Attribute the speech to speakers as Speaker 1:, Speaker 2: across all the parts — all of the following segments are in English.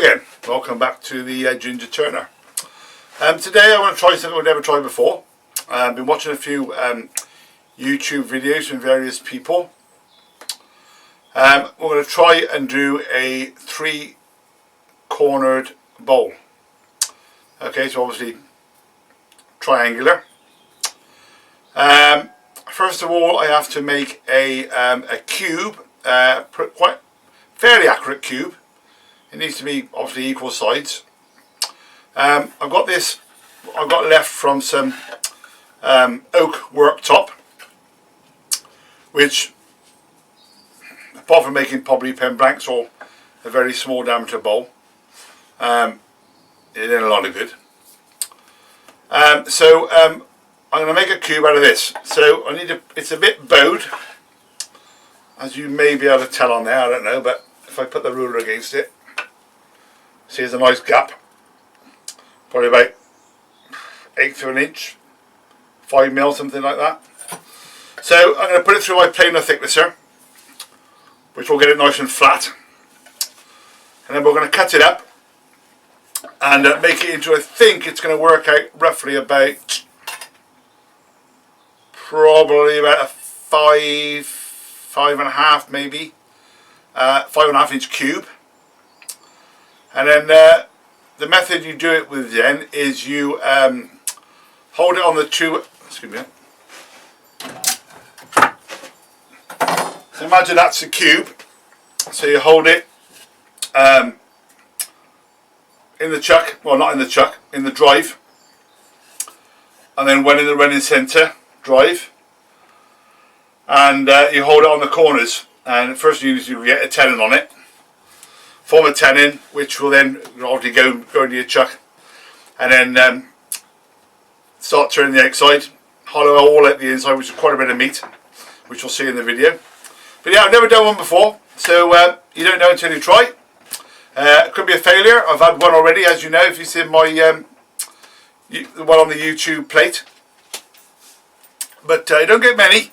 Speaker 1: again, welcome back to the Ginger Turner. Today I want to try something I've never tried before. I've been watching a few YouTube videos from various people. We're going to try and do a 3-cornered bowl. Okay, so obviously triangular. First of all, I have to make a cube, quite fairly accurate cube. It needs to be obviously equal sides. I've got left from some oak worktop, which, apart from making probably pen blanks or a very small diameter bowl, it did a lot of good. I'm going to make a cube out of this. So it's a bit bowed, as you may be able to tell on there, I don't know, but if I put the ruler against it, see there's a nice gap, probably about 1/8 of an inch, 5mm, something like that. So I'm going to put it through my planer thicknesser, which will get it nice and flat, and then we're going to cut it up and make it into, I think it's going to work out roughly about probably about a 5.5 maybe, 5.5 inch cube. And then the method you do it with then is you hold it on the two, excuse me. So imagine that's the cube. So you hold it in the chuck, well not in the chuck, in the drive. And then one in the running centre drive. And you hold it on the corners. And first you need to get a tenon on it. Form a tenon, which will then obviously go into your chuck, and then start turning the outside, hollow all at the inside, which is quite a bit of meat, which you'll see in the video. But yeah, I've never done one before, so you don't know until you try. It could be a failure. I've had one already, as you know, if you see my the one on the YouTube plate. But you don't get many,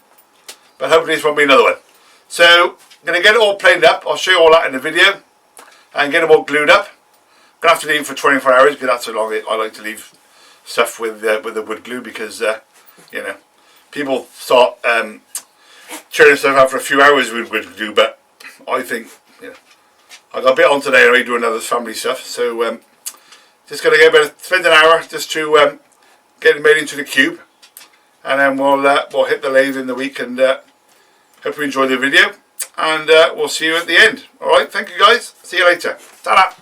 Speaker 1: but hopefully this won't be another one. So I'm going to get it all planed up. I'll show you all that in the video. And get them all glued up. I'm going to have to leave for 24 hours because that's how long I like to leave stuff with the wood glue, because you know, people start churning stuff out for a few hours with wood glue, but I think, you know, I got a bit on today anyway doing other family stuff, so just going to spend an hour just to get it made into the cube, and then we'll hit the lathe in the week, and hope you enjoy the video. And we'll see you at the end. Alright, thank you guys. See you later. Ta-da!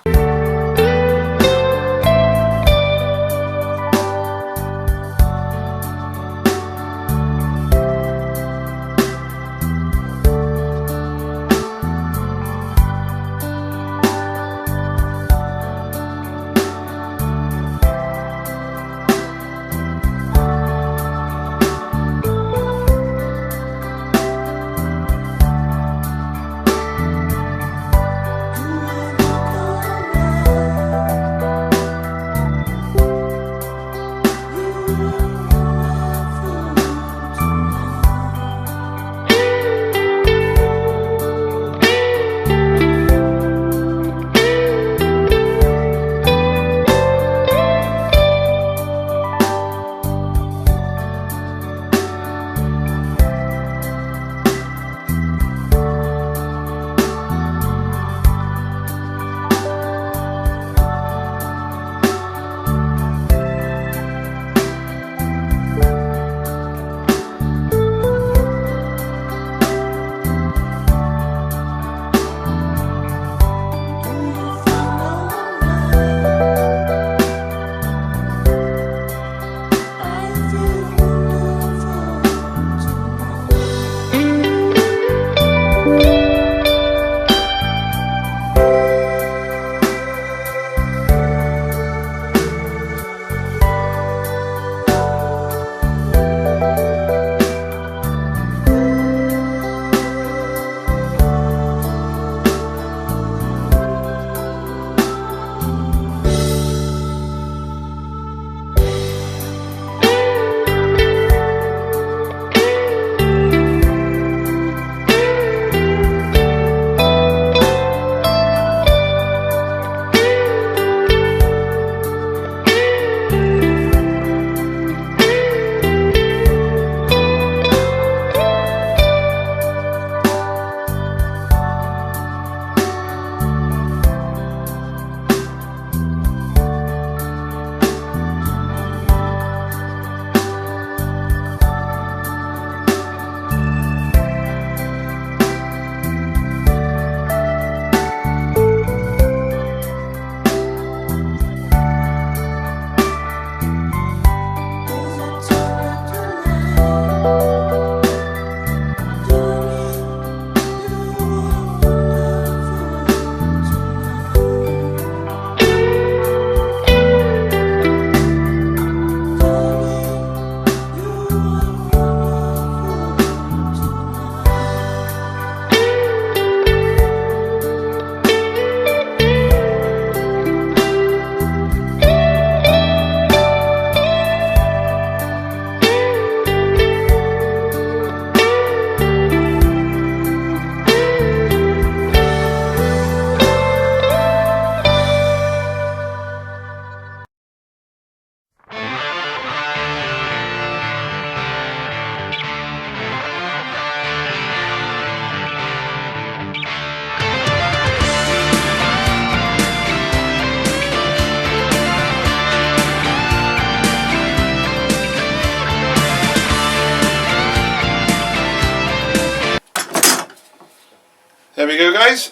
Speaker 1: we go, guys.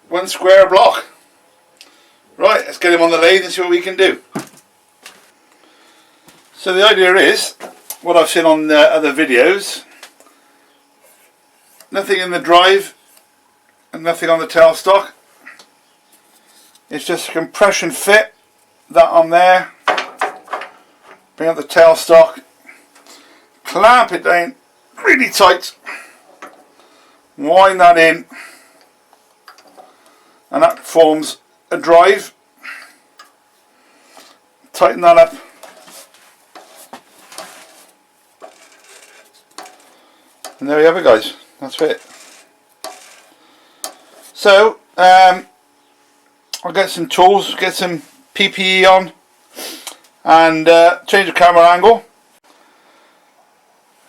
Speaker 1: 1 square block. Right, let's get him on the lathe and see what we can do. So the idea is, what I've seen on other videos, nothing in the drive and nothing on the tailstock. It's just a compression fit, that on there. Bring up the tailstock, clamp it down really tight, wind that in, and that forms a drive. Tighten that up, and there we have it, guys. That's it. So I'll get some tools, get some PPE on, and change the camera angle.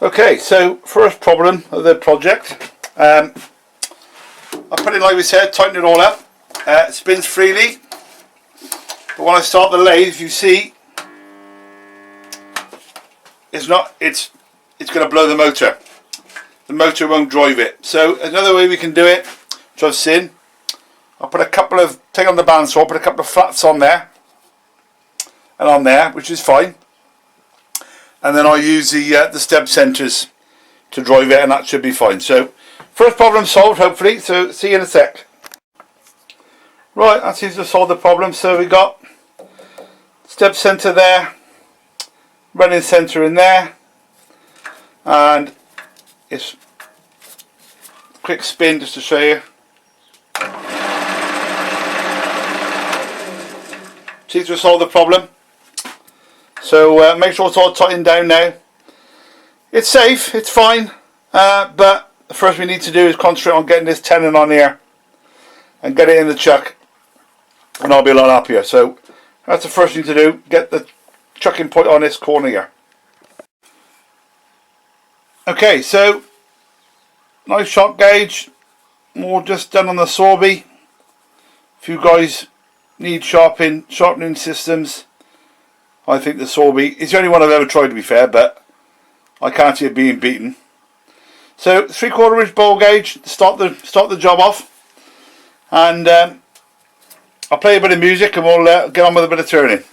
Speaker 1: Okay, so first problem of the project, I put it like we said, tighten it all up. It spins freely, but when I start the lathe, you see it's going to blow the motor. The motor won't drive it. So another way we can do it, which I've seen, I'll put a couple of, take on the bandsaw, put a couple of flaps on there and on there, which is fine, and then I'll use the step centers to drive it, and that should be fine. So first problem solved, hopefully. So see you in a sec. Right, that seems to solve the problem. So we got step center there, running center in there, and it's quick spin just to show you. Seems to solve the problem. So make sure it's all tightened down now. It's safe, it's fine, but the first we need to do is concentrate on getting this tenon on here and get it in the chuck, and I'll be a lot happier. So that's the first thing to do, get the chucking point on this corner here. Okay, so nice sharp gauge, more just done on the Sorby. If you guys need sharpening systems, I think the Sorby is the only one I've ever tried, to be fair, but I can't see it being beaten. So 3/4 inch bowl gauge to start the job off, and I'll play a bit of music and we'll get on with a bit of turning.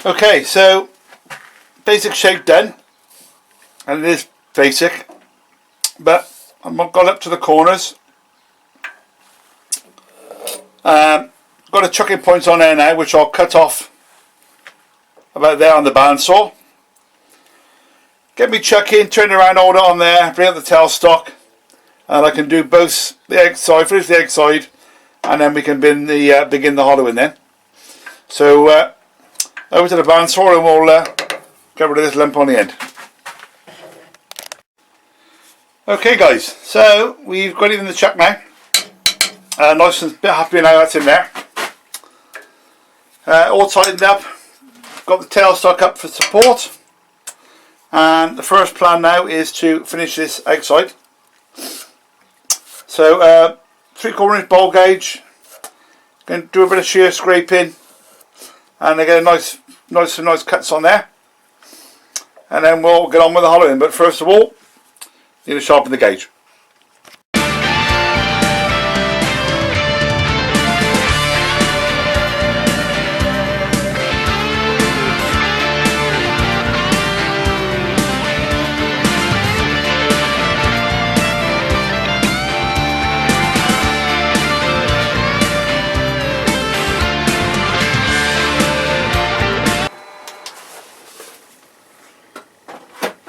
Speaker 1: Okay, so basic shape done, and it is basic, but I've gone up to the corners. Got a chucking point on there now, which I'll cut off about there on the bandsaw. Get me chucking, turn around, hold it on there, bring up the tailstock, and I can do both the egg side, finish the egg side, and then we can begin the hollowing then. So over to the bandsaw, and we'll get rid of this lump on the end. Okay guys, so we've got it in the chuck now. Nice and bit happy now that's in there. All tightened up. Got the tailstock up for support. And the first plan now is to finish this outside. So 3/4 inch bowl gauge. Going to do a bit of shear scraping, and I get a nice cuts on there. And then we'll get on with the hollowing. But first of all, need to sharpen the gauge.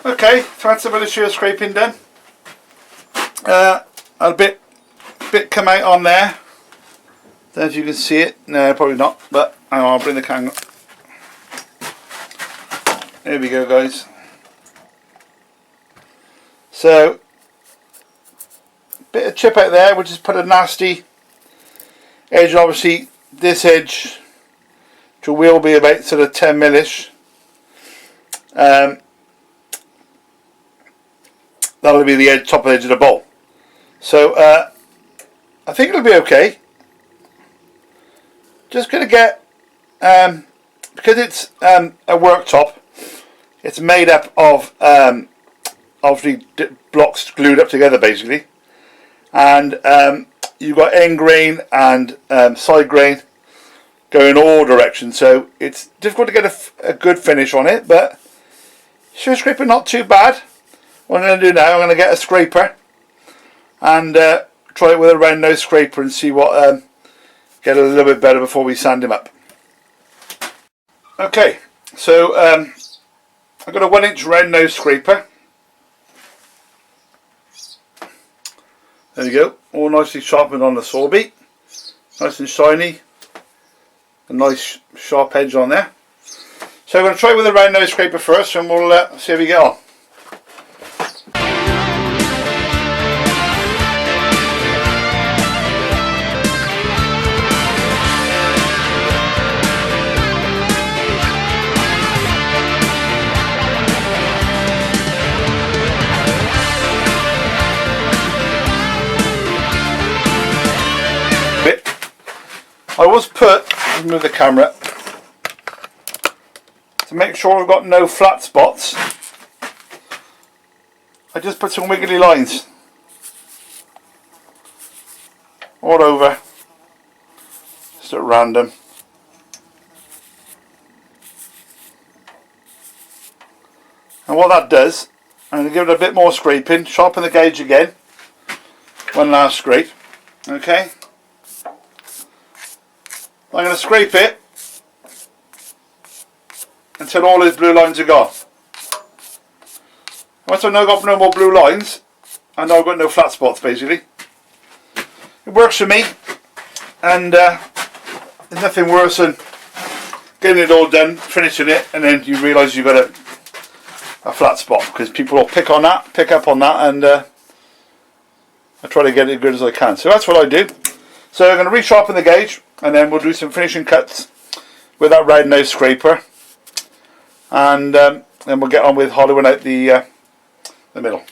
Speaker 1: Okay, so that's a bit of shear scraping done. A bit come out on there. Don't know if you can see it. No, probably not. But hang on, I'll bring the camera. There we go, guys. So, bit of chip out there, which has put a nasty edge. Obviously, this edge, which will be about sort of 10mm. That'll be the top edge of the bowl. So I think it'll be okay. Just going to get, because it's a worktop, it's made up of obviously blocks glued up together basically, and you've got end grain and side grain going all directions, so it's difficult to get a good finish on it, but shear scraper not too bad. What I'm going to do now, I'm going to get a scraper and try it with a round nose scraper and see what get a little bit better before we sand him up. Okay, so I've got a 1-inch round nose scraper. There we go, all nicely sharpened on the saw beat, nice and shiny, a nice sharp edge on there. So I'm going to try it with a round nose scraper first, and we'll see how we get on. I was move the camera to make sure I've got no flat spots. I just put some wiggly lines all over, just at random. And what that does, I'm going to give it a bit more scraping, sharpen the gauge again, one last scrape, okay. I'm going to scrape it until all those blue lines are gone. Once I've now got no more blue lines, I know I've got no flat spots basically. It works for me, and there's nothing worse than getting it all done, finishing it, and then you realise you've got a flat spot, because people will pick up on that, and I try to get it as good as I can. So that's what I do. So I'm going to resharpen the gauge, and then we'll do some finishing cuts with that round nose scraper, and then we'll get on with hollowing out the middle.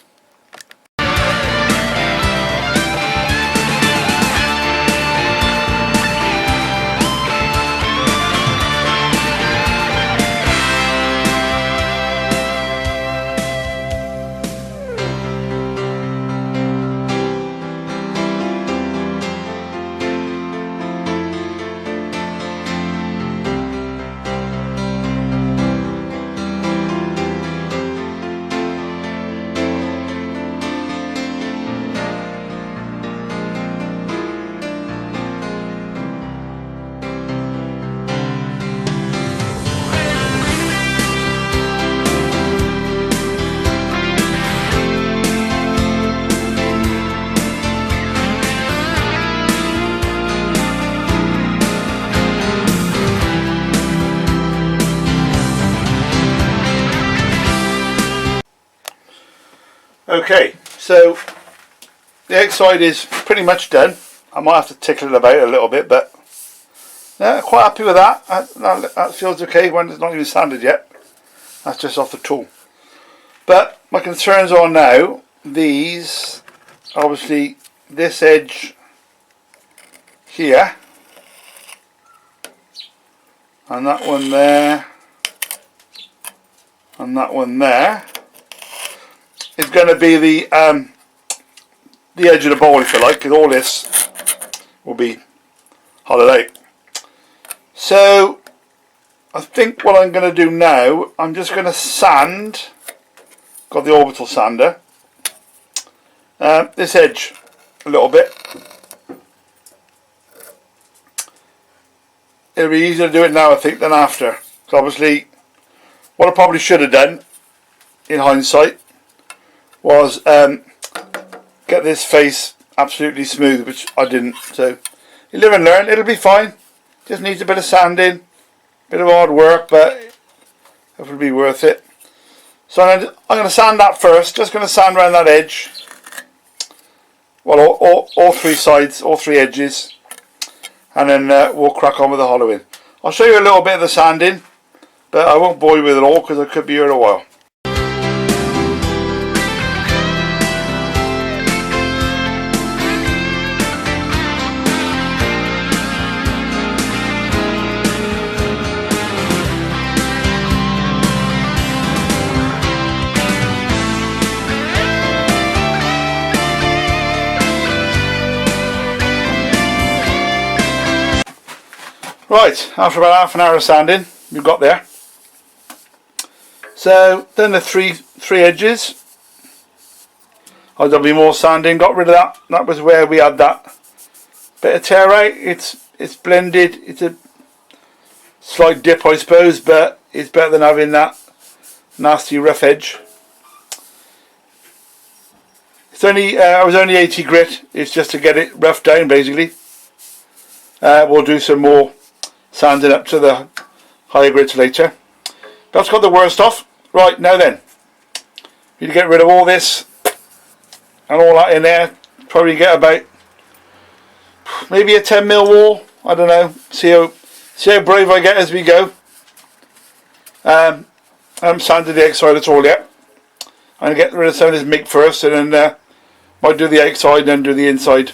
Speaker 1: Okay, so the outside is pretty much done. I might have to tickle it about a little bit, but yeah, quite happy with that. That feels okay when it's not even sanded yet. That's just off the tool. But my concerns are now these, obviously this edge here, and that one there, and that one there is going to be the edge of the bowl, if you like, because all this will be hollowed out. So I think what I'm going to do now, I'm just going to sand, got the orbital sander, this edge a little bit. It'll be easier to do it now, I think, than after. So obviously what I probably should have done in hindsight was get this face absolutely smooth, which I didn't. So you live and learn. It'll be fine. Just needs a bit of sanding, bit of hard work, but it'll be worth it. So I'm going to sand that first. Just going to sand around that edge. Well, all three sides, all three edges, and then we'll crack on with the hollowing. I'll show you a little bit of the sanding, but I won't bore you with it all because I could be here a while. Right, after about half an hour of sanding, we've got there. So then the three edges. Oh, there'll be more sanding. Got rid of that. That was where we had that bit of tear out. It's blended. It's a slight dip, I suppose, but it's better than having that nasty rough edge. It's only I was only 80 grit. It's just to get it roughed down, basically. We'll do some more sanding up to the higher grits later. That's got the worst off. Right, now then, need to get rid of all this and all that in there. Probably get about maybe a 10mm wall. I don't know. See how brave I get as we go. I haven't sanded the outside at all yet. I'm going to get rid of some of this mink first, and then might do the outside and then do the inside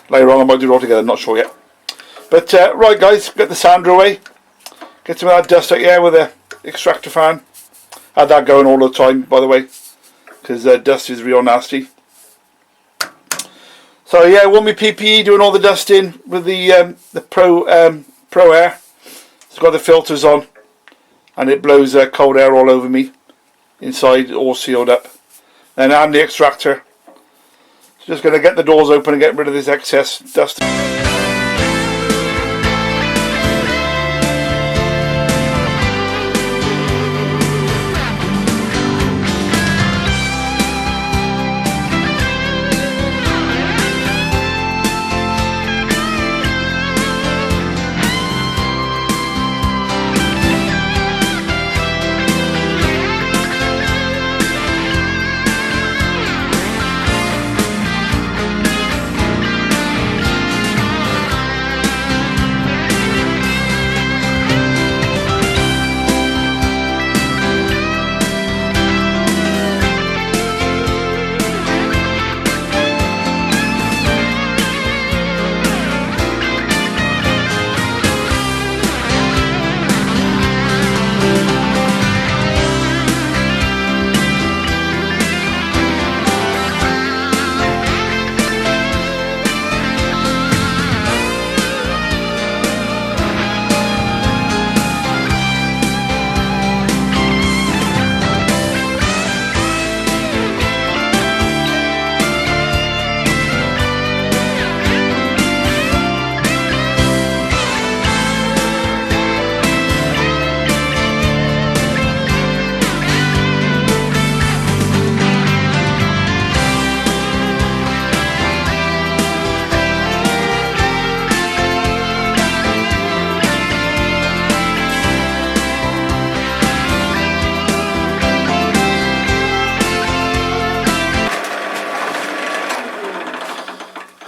Speaker 1: later on. I might do it all together, I'm not sure yet. But right guys, get the sander away. Get some of that dust out here with the extractor fan. Had that going all the time, by the way, because dust is real nasty. So yeah, want me PPE doing all the dusting with the Pro Air. It's got the filters on, and it blows cold air all over me inside, all sealed up. And I'm the extractor. Just going to get the doors open and get rid of this excess dust.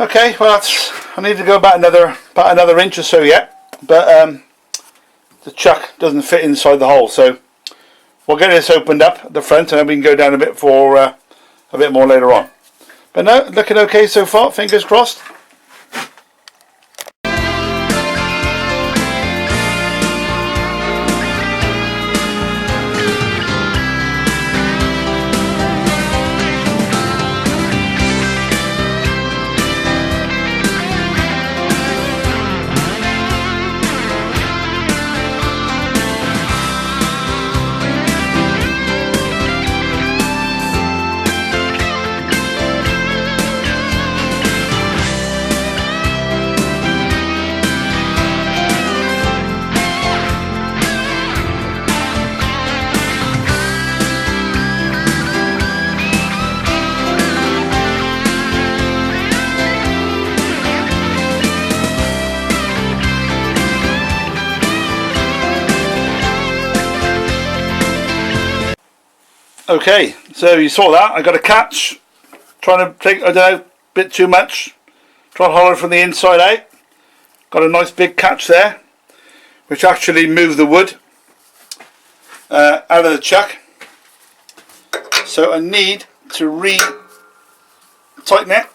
Speaker 1: Okay, well I need to go about another inch or so yet, but the chuck doesn't fit inside the hole, so we'll get this opened up at the front and then we can go down a bit for a bit more later on. But no, looking okay so far, fingers crossed. Okay, so you saw that. I got a catch. Trying to take, I don't know, a bit too much. Try to hollow from the inside out. Got a nice big catch there, which actually moved the wood out of the chuck. So I need to re-tighten it.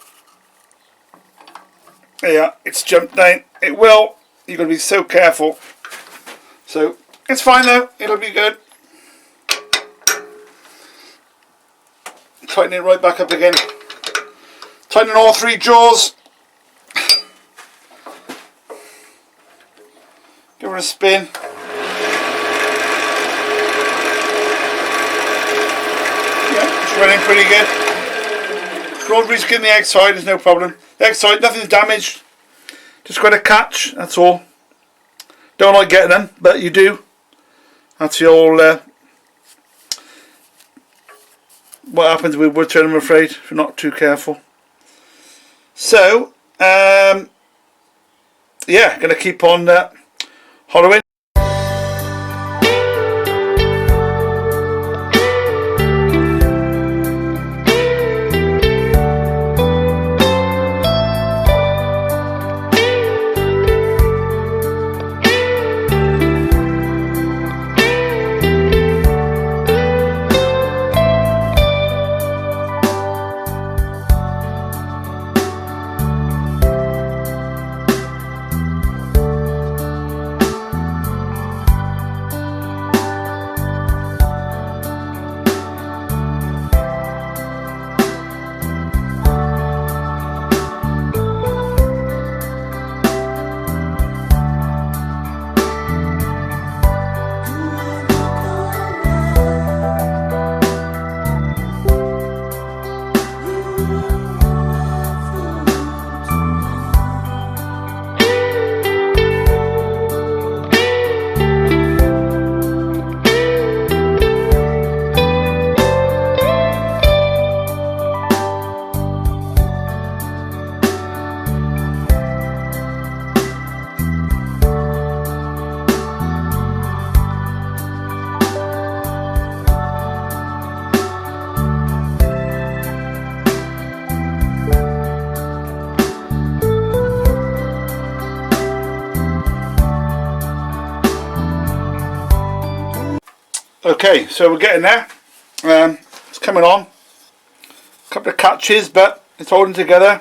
Speaker 1: Yeah, it's jumped down. It will. You've got to be so careful. So it's fine though. It'll be good. Tighten it right back up again. Tighten all three jaws. Give it a spin. Yeah, it's running pretty good. Broad reskin the outside, there's no problem. The outside, nothing's damaged. Just got a catch, that's all. Don't like getting them, but you do. That's the old what happens with wood turn, I'm afraid, if you're not too careful. So, yeah, going to keep on hollowing. Okay, so we're getting there. It's coming on. A couple of catches, but it's holding together.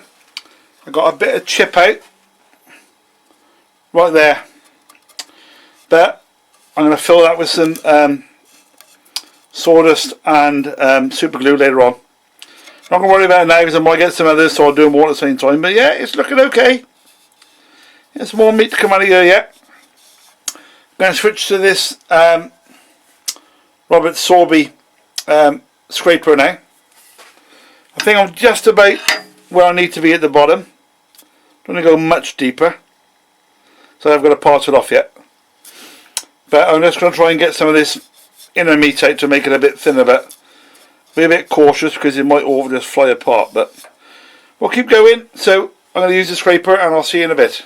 Speaker 1: I got a bit of chip out right there, but I'm going to fill that with some sawdust and super glue later on. Not going to worry about it now because I might get some others, so I'll do them all at the same time. But yeah, it's looking okay. There's more meat to come out of here yet. I'm going to switch to this Robert Sorby scraper now. I think I'm just about where I need to be at the bottom. Don't want to go much deeper, so I've got to part it off yet. But I'm just going to try and get some of this inner meat out to make it a bit thinner, but be a bit cautious because it might all just fly apart. But we'll keep going. So I'm going to use the scraper and I'll see you in a bit.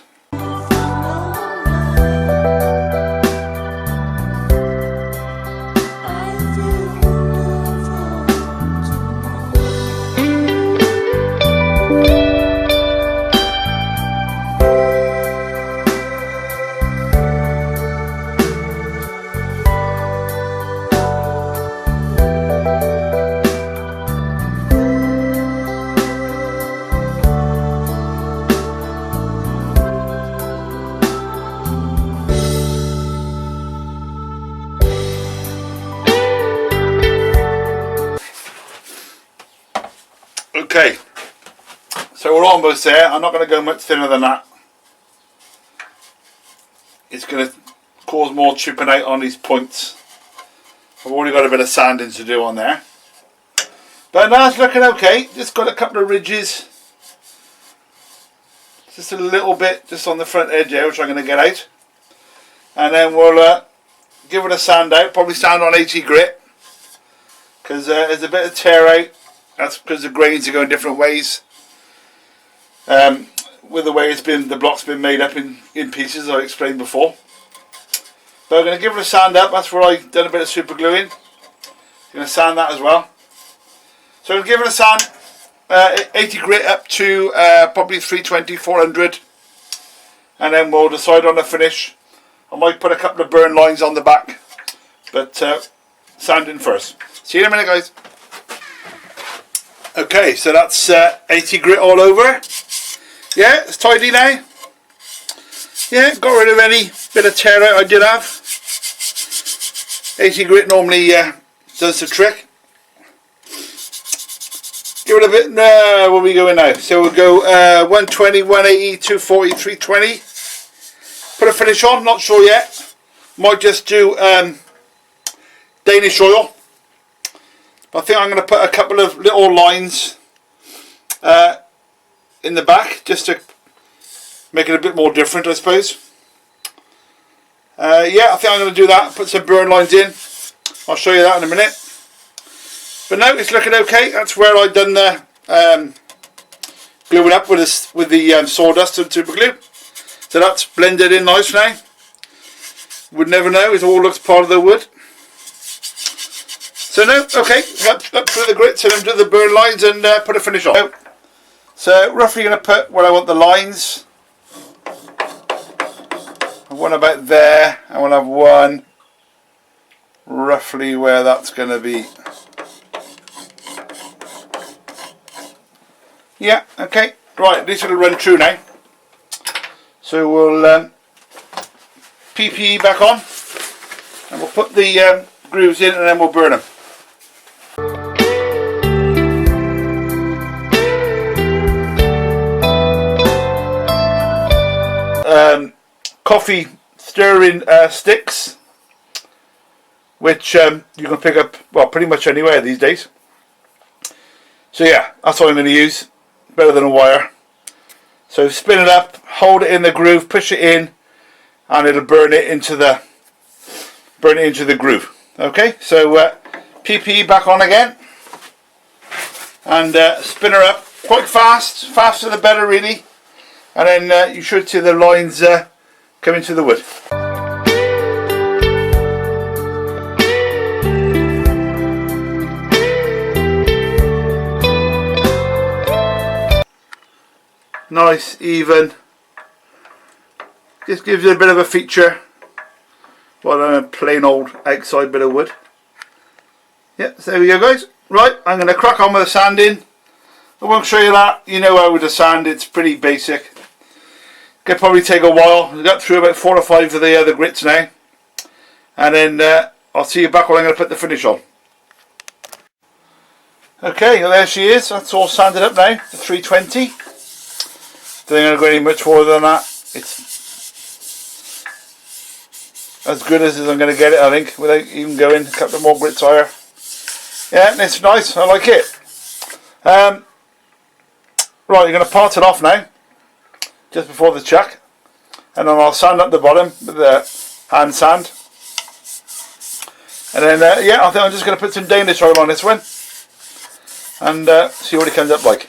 Speaker 1: almost there. I'm not going to go much thinner than that. It's going to cause more chipping out on these points. I've already got a bit of sanding to do on there. But now it's looking okay. Just got a couple of ridges. Just a little bit just on the front edge here, which I'm going to get out. And then we'll give it a sand out. Probably sand on 80 grit. Because there's a bit of tear out. That's because the grains are going different ways. With the way the block's been made up in pieces, I explained before. So I'm going to give it a sand up. That's where I've done a bit of super gluing. I'm going to sand that as well. So I'm going to give it a sand, 80 grit up to probably 320, 400. And then we'll decide on the finish. I might put a couple of burn lines on the back. But sanding first. See you in a minute, guys. Okay, so that's 80 grit all over. Yeah, it's tidy now. Yeah, got rid of any bit of tear out I did have. 80 grit normally does the trick. Give it a bit, where are we going now? So we'll go 120, 180, 240, 320. Put a finish on, not sure yet. Might just do Danish oil. I think I'm going to put a couple of little lines in the back just to make it a bit more different, I suppose. Yeah, I think I'm going to do that. Put some burn lines in. I'll show you that in a minute. But no, it's looking okay. That's where I've done the gluing up with the sawdust and super glue. So that's blended in nice now. Would never know. It all looks part of the wood. So no, okay, up through the grits and do the burn lines and put a finish on. So roughly going to put where I want the lines. One about there, and we'll have one roughly where that's going to be. Yeah, okay, right, at least it'll run true now. So we'll PPE back on, and we'll put the grooves in and then we'll burn them. Coffee stirring sticks, which you can pick up, well, pretty much anywhere these days. So yeah, that's what I'm going to use. Better than a wire. So spin it up, hold it in the groove, push it in, and it'll burn it into the groove. Okay, so PPE back on again, and spin her up quite fast. Faster the better, really. And then you should see the lines come into the wood. Nice, even. Just gives it a bit of a feature. Well, a plain old outside bit of wood. Yeah, so there we go, guys. Right, I'm going to crack on with the sanding. I won't show you that. You know how with the sand, it's pretty basic. Could probably take a while. I got through about 4 or 5 of the other grits now. And then I'll see you back when I'm going to put the finish on. Okay, well there she is. That's all sanded up now, the 320. Don't think I'm going to go any much further than that. It's as good as I'm going to get it, I think, without even going a couple more grits higher. Yeah, it's nice. I like it. Right, you're going to part it off now, just before the chuck, and then I'll sand up the bottom with the hand sand. And then, yeah, I think I'm just going to put some Danish oil on this one, and see what it comes up like.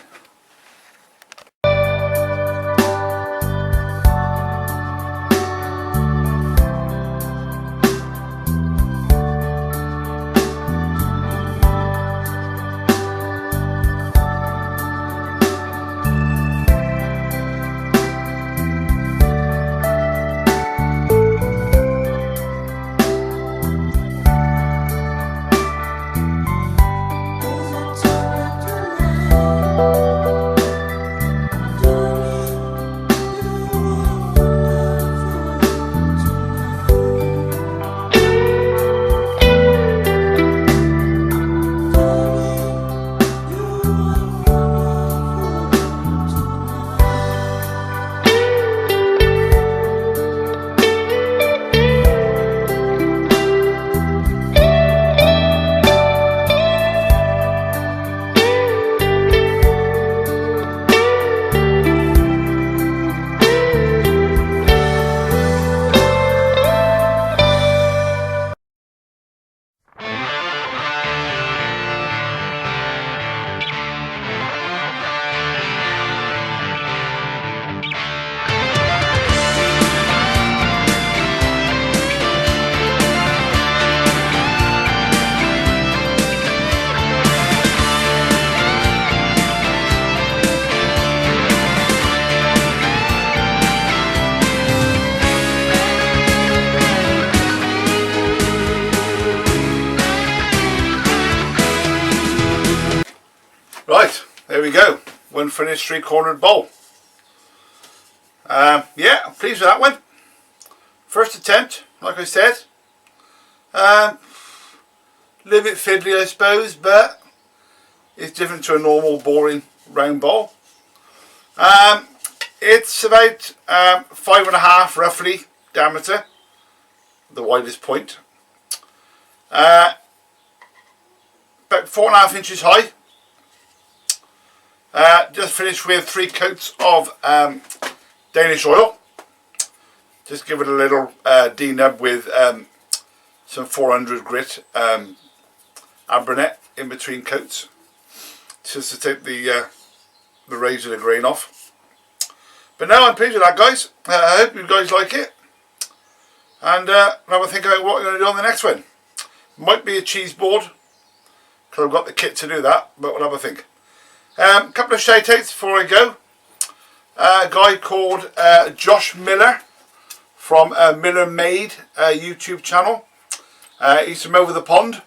Speaker 1: unfinished 3-cornered bowl. Yeah, I'm pleased with that one. First attempt, like I said. A little bit fiddly, I suppose, but it's different to a normal boring round bowl. It's about 5.5 roughly diameter, the widest point. About 4.5 inches high. Just finished with 3 coats of Danish oil. Just give it a little denub with some 400 grit Abernet in between coats, just to take the razor grain off. But now I'm pleased with that, guys. I hope you guys like it, and have a think about what we're going to do on the next one. Might be a cheese board, because I've got the kit to do that, but we'll have a think. Couple of shout outs before I go. A guy called Josh Miller from Miller Made YouTube channel. He's from over the pond.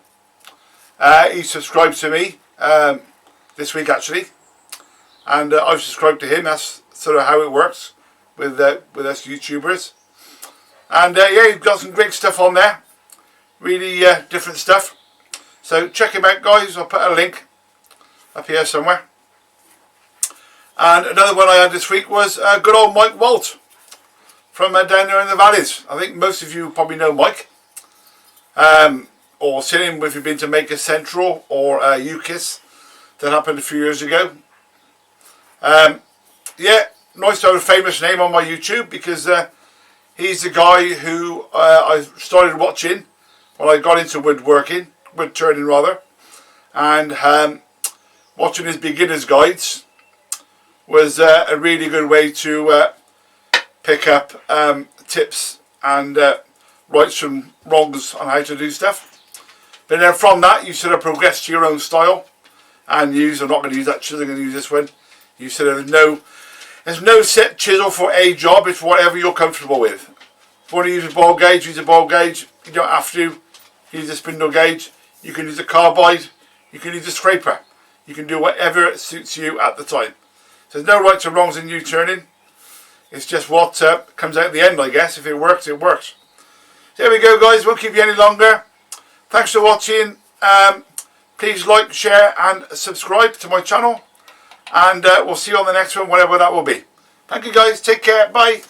Speaker 1: He subscribed to me this week actually, and I've subscribed to him. That's sort of how it works with us YouTubers. And yeah, he's got some great stuff on there, really different stuff. So check him out, guys. I'll put a link up here somewhere. And another one I had this week was good old Mike Walt from down there in the valleys. I think most of you probably know Mike, or seen him if you've been to Maker Central or UKIS. That happened a few years ago. Yeah, nice to have a famous name on my YouTube, because he's the guy who I started watching when I got into woodworking, wood turning rather, and watching his beginner's guides was a really good way to pick up tips and rights from wrongs on how to do stuff. But then from that you sort of progress to your own style and use, I'm not going to use that chisel, I'm going to use this one. You sort of there's no set chisel for a job, it's whatever you're comfortable with. If you want to use a ball gauge, use a ball gauge. You don't have to use a spindle gauge. You can use a carbide, you can use a scraper. You can do whatever suits you at the time. So there's no rights or wrongs in U-turning. It's just what comes out at the end, I guess. If it works, it works. So there we go, guys. Won't keep you any longer. Thanks for watching. Please like, share and subscribe to my channel. And we'll see you on the next one, whatever that will be. Thank you, guys. Take care. Bye.